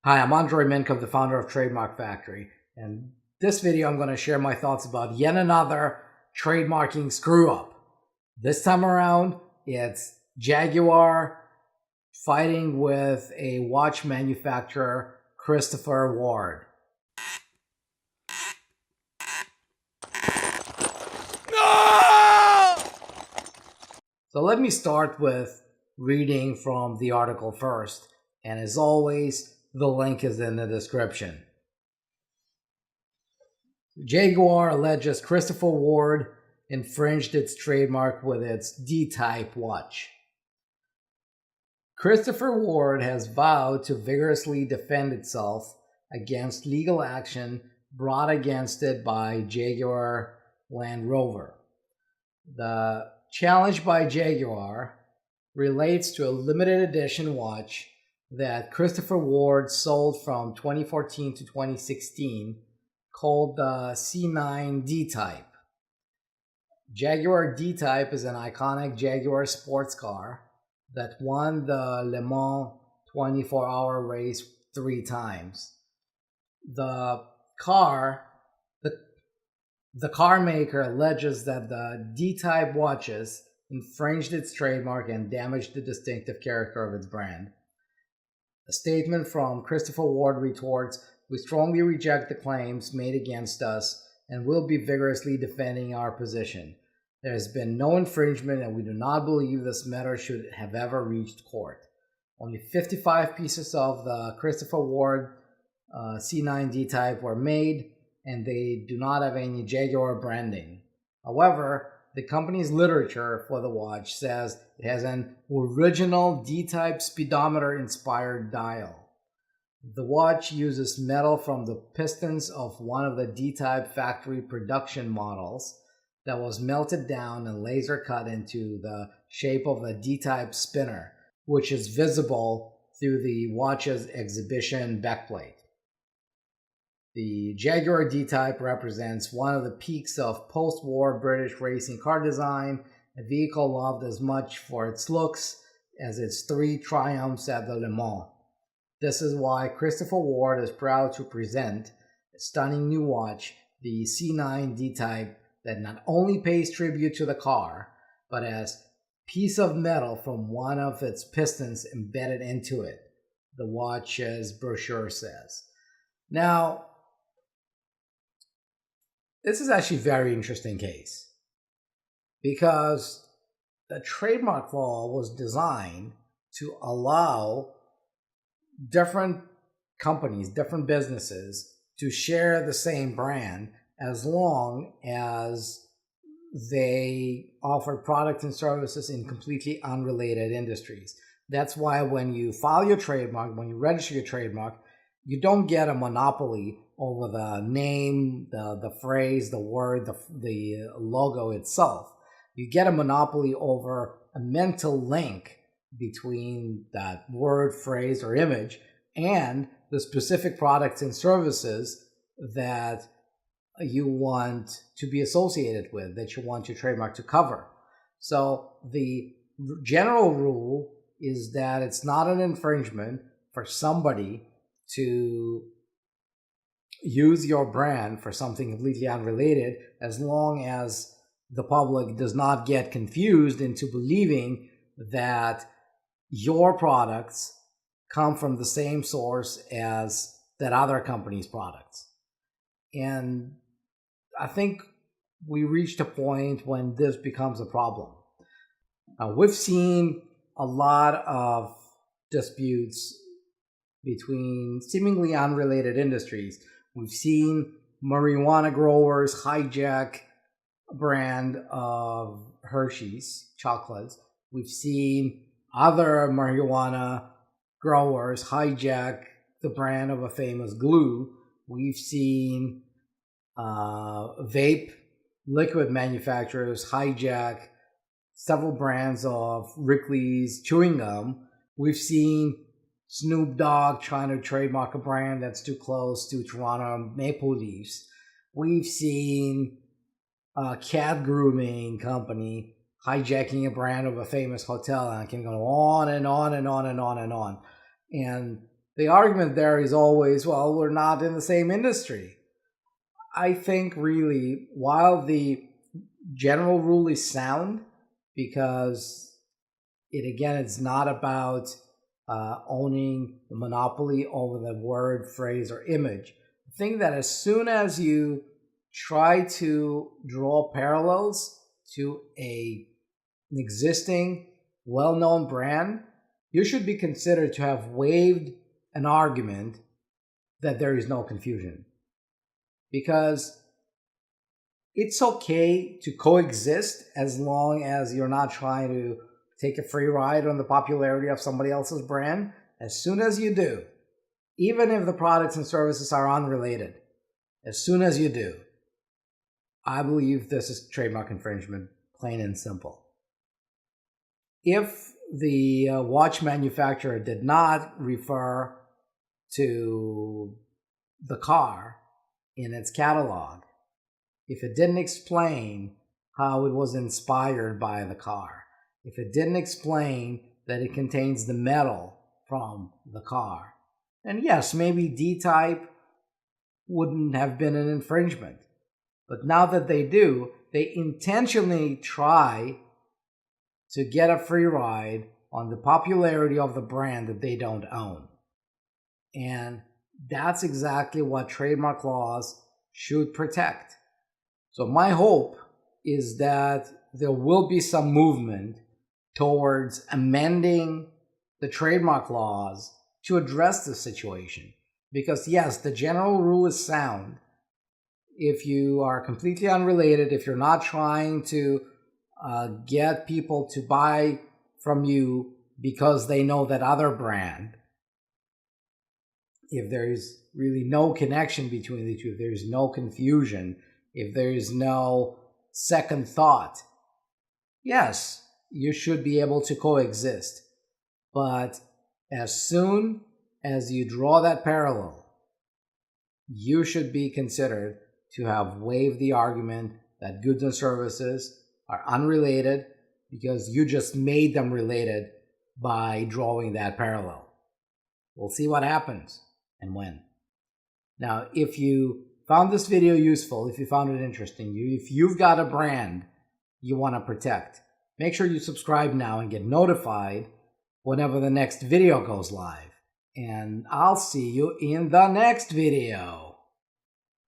Hi, I'm Andrei Mincov, the founder of Trademark Factory, and this video I'm going to share my thoughts about yet another trademarking screw-up. This time around, it's Jaguar fighting with a watch manufacturer, Christopher Ward. No! So let me start with reading from the article first, and as always, the link is in the description. Jaguar alleges Christopher Ward infringed its trademark with its D-type watch. Christopher Ward has vowed to vigorously defend itself against legal action brought against it by Jaguar Land Rover. The challenge by Jaguar relates to a limited edition watch that Christopher Ward sold from 2014 to 2016 called the C9 D-Type. Jaguar D-Type is an iconic Jaguar sports car that won the Le Mans 24-hour race 3 times. The car maker alleges that the D-Type watches infringed its trademark and damaged the distinctive character of its brand. A statement from Christopher Ward retorts, "We strongly reject the claims made against us and will be vigorously defending our position. There has been no infringement and we do not believe this matter should have ever reached court." Only 55 pieces of the Christopher Ward C9 D-Type were made, and they do not have any Jaguar branding. However, the company's literature for the watch says it has an original D-type speedometer-inspired dial. The watch uses metal from the pistons of one of the D-type factory production models that was melted down and laser cut into the shape of the D-type spinner, which is visible through the watch's exhibition backplate. The Jaguar D-Type represents one of the peaks of post-war British racing car design, a vehicle loved as much for its looks as its 3 triumphs at the Le Mans. This is why Christopher Ward is proud to present a stunning new watch, the C9 D-Type, that not only pays tribute to the car, but has a piece of metal from one of its pistons embedded into it, the watch's brochure says. Now, this is actually a very interesting case because the trademark law was designed to allow different companies, different businesses to share the same brand as long as they offer products and services in completely unrelated industries. That's why when you file your trademark, when you register your trademark, you don't get a monopoly over the name, the phrase, the word, the logo itself. You get a monopoly over a mental link between that word, phrase, or image and the specific products and services that you want to be associated with, that you want your trademark to cover. So the general rule is that it's not an infringement for somebody to use your brand for something completely unrelated, as long as the public does not get confused into believing that your products come from the same source as that other company's products. And I think we reached a point when this becomes a problem. We've seen a lot of disputes between seemingly unrelated industries. We've seen marijuana growers hijack a brand of Hershey's chocolates. We've seen other marijuana growers hijack the brand of a famous glue. We've seen vape liquid manufacturers hijack several brands of Wrigley's chewing gum. We've seen Snoop Dogg trying to trademark a brand that's too close to Toronto Maple Leafs. We've seen a cat grooming company hijacking a brand of a famous hotel, and I can go on and on and on and on and on. And the argument there is always, well, we're not in the same industry. I think really, while the general rule is sound, because it's not about owning the monopoly over the word, phrase, or image. I think that as soon as you try to draw parallels to an existing, well-known brand, you should be considered to have waived an argument that there is no confusion. Because it's okay to coexist as long as you're not trying to take a free ride on the popularity of somebody else's brand. As soon as you do, even if the products and services are unrelated, as soon as you do, I believe this is trademark infringement, plain and simple. If the watch manufacturer did not refer to the car in its catalog, if it didn't explain how it was inspired by the car, if it didn't explain that it contains the metal from the car, then yes, maybe D-type wouldn't have been an infringement. But now that they do, they intentionally try to get a free ride on the popularity of the brand that they don't own. And that's exactly what trademark laws should protect. So my hope is that there will be some movement towards amending the trademark laws to address this situation. Because yes, the general rule is sound. If you are completely unrelated, if you're not trying to get people to buy from you because they know that other brand, if there is really no connection between the two, if there is no confusion, if there is no second thought, yes, you should be able to coexist. But as soon as you draw that parallel, you should be considered to have waived the argument that goods and services are unrelated because you just made them related by drawing that parallel. We'll see what happens and when. Now, if you found this video useful, if you found it interesting, if you've got a brand you want to protect, make sure you subscribe now and get notified whenever the next video goes live. And I'll see you in the next video.